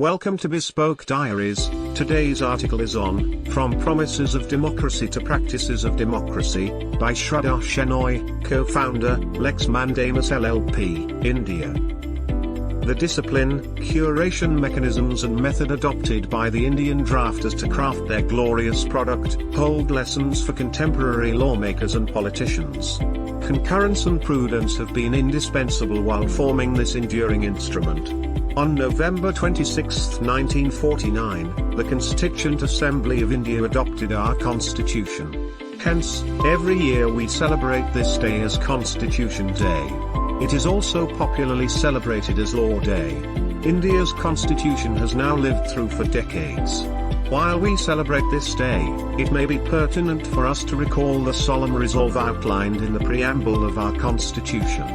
Welcome to Bespoke Diaries. Today's article is on From Promises of Democracy to Practices of Democracy, by Shraddha Shenoy, co-founder, Lex Mandamus LLP, India. The discipline, curation mechanisms and method adopted by the Indian drafters to craft their glorious product hold lessons for contemporary lawmakers and politicians. Concurrence and prudence have been indispensable while forming this enduring instrument. On November 26, 1949, the Constituent Assembly of India adopted our Constitution. Hence, every year we celebrate this day as Constitution Day. It is also popularly celebrated as Law Day. India's Constitution has now lived through for decades. While we celebrate this day, it may be pertinent for us to recall the solemn resolve outlined in the preamble of our Constitution.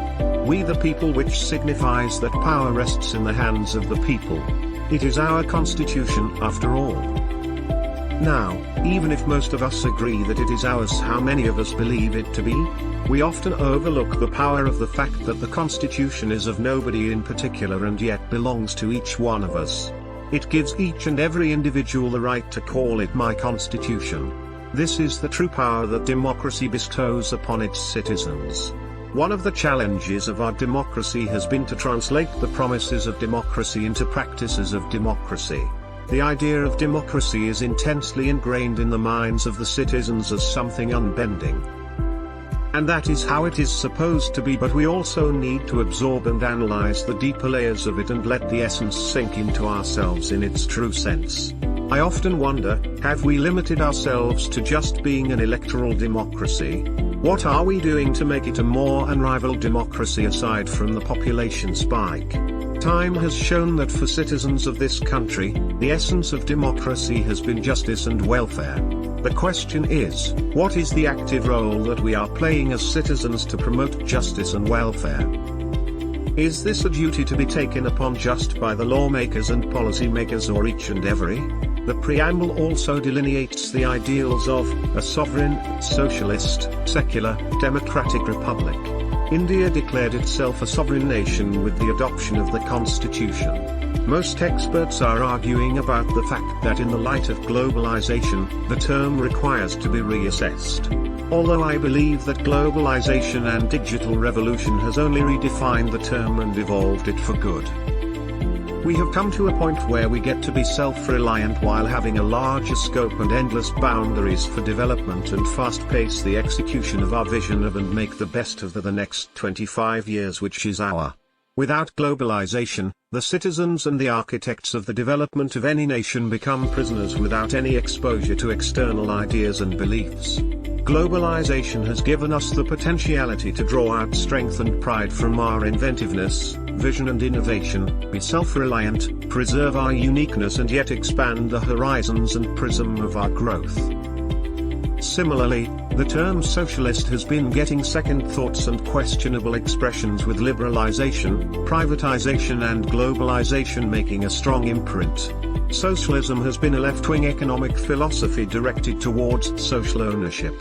We the people, which signifies that power rests in the hands of the people. It is our Constitution after all. Now, even if most of us agree that it is ours, how many of us believe it to be? We often overlook the power of the fact that the Constitution is of nobody in particular and yet belongs to each one of us. It gives each and every individual the right to call it my Constitution. This is the true power that democracy bestows upon its citizens. One of the challenges of our democracy has been to translate the promises of democracy into practices of democracy. The idea of democracy is intensely ingrained in the minds of the citizens as something unbending. And that is how it is supposed to be, but we also need to absorb and analyze the deeper layers of it and let the essence sink into ourselves in its true sense. I often wonder, have we limited ourselves to just being an electoral democracy? What are we doing to make it a more unrivaled democracy aside from the population spike? Time has shown that for citizens of this country, the essence of democracy has been justice and welfare. The question is, what is the active role that we are playing as citizens to promote justice and welfare? Is this a duty to be taken upon just by the lawmakers and policymakers or each and every? The preamble also delineates the ideals of a sovereign, socialist, secular, democratic republic. India declared itself a sovereign nation with the adoption of the Constitution. Most experts are arguing about the fact that in the light of globalization, the term requires to be reassessed. Although I believe that globalization and digital revolution has only redefined the term and evolved it for good. We have come to a point where we get to be self-reliant while having a larger scope and endless boundaries for development and fast-pace the execution of our vision of and make the best of the next 25 years, which is our. Without globalization, the citizens and the architects of the development of any nation become prisoners without any exposure to external ideas and beliefs. Globalization has given us the potentiality to draw out strength and pride from our inventiveness, vision and innovation, be self-reliant, preserve our uniqueness and yet expand the horizons and prism of our growth. Similarly, the term socialist has been getting second thoughts and questionable expressions with liberalization, privatization and globalization making a strong imprint. Socialism has been a left-wing economic philosophy directed towards social ownership.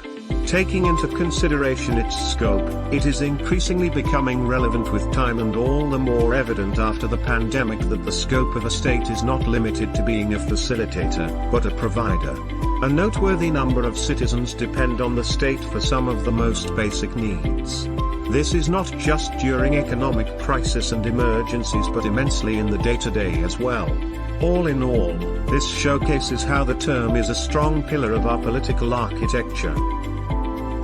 Taking into consideration its scope, it is increasingly becoming relevant with time and all the more evident after the pandemic that the scope of a state is not limited to being a facilitator, but a provider. A noteworthy number of citizens depend on the state for some of the most basic needs. This is not just during economic crisis and emergencies but immensely in the day-to-day as well. All in all, this showcases how the term is a strong pillar of our political architecture.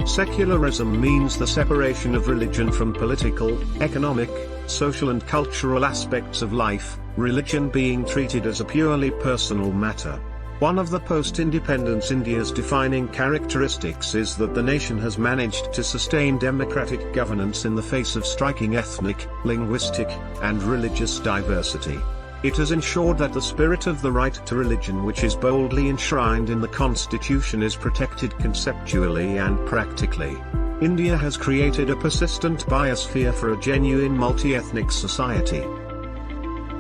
Secularism means the separation of religion from political, economic, social and cultural aspects of life, religion being treated as a purely personal matter. One of the post-independence India's defining characteristics is that the nation has managed to sustain democratic governance in the face of striking ethnic, linguistic, and religious diversity. It has ensured that the spirit of the right to religion, which is boldly enshrined in the Constitution, is protected conceptually and practically. India has created a persistent biosphere for a genuine multi-ethnic society.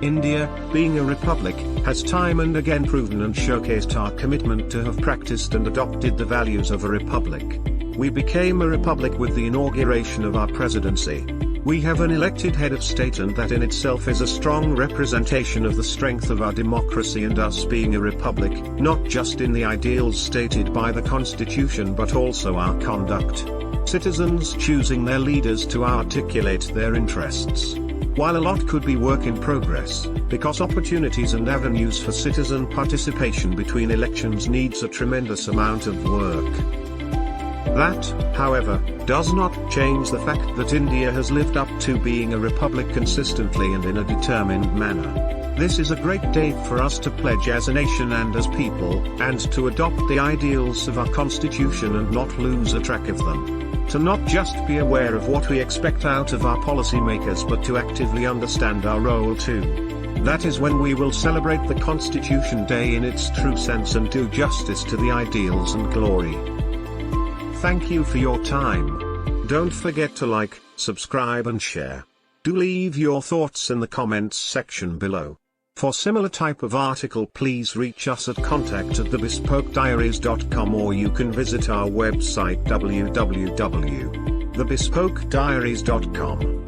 India, being a republic, has time and again proven and showcased our commitment to have practiced and adopted the values of a republic. We became a republic with the inauguration of our presidency. We have an elected head of state, and that in itself is a strong representation of the strength of our democracy and us being a republic, not just in the ideals stated by the Constitution but also our conduct. Citizens choosing their leaders to articulate their interests. While a lot could be work in progress, because opportunities and avenues for citizen participation between elections needs a tremendous amount of work. That, however, does not change the fact that India has lived up to being a republic consistently and in a determined manner. This is a great day for us to pledge as a nation and as people, and to adopt the ideals of our Constitution and not lose a track of them. To not just be aware of what we expect out of our policymakers but to actively understand our role too. That is when we will celebrate the Constitution Day in its true sense and do justice to the ideals and glory. Thank you for your time. Don't forget to like, subscribe and share. Do leave your thoughts in the comments section below. For similar type of article, please reach us at contact@thebespokediaries.com, or you can visit our website www.thebespokediaries.com.